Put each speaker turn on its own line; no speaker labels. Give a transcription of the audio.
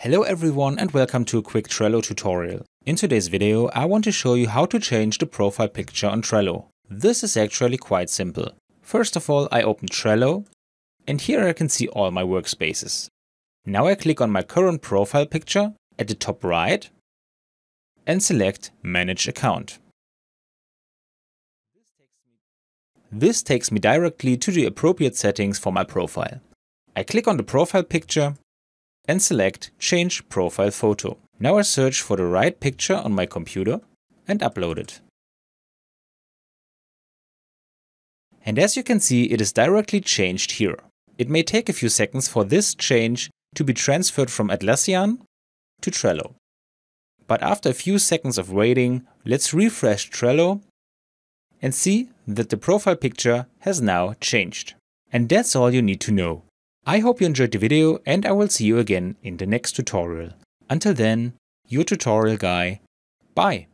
Hello everyone and welcome to a quick Trello tutorial. In today's video I want to show you how to change the profile picture on Trello. This is actually quite simple. First of all, I open Trello and here I can see all my workspaces. Now I click on my current profile picture at the top right and select Manage Account. This takes me directly to the appropriate settings for my profile. I click on the profile picture and select Change Profile Photo. Now I search for the right picture on my computer and upload it. And as you can see, it is directly changed here. It may take a few seconds for this change to be transferred from Atlassian to Trello. But after a few seconds of waiting, let's refresh Trello and see that the profile picture has now changed. And that's all you need to know. I hope you enjoyed the video and I will see you again in the next tutorial. Until then, your tutorial guy. Bye!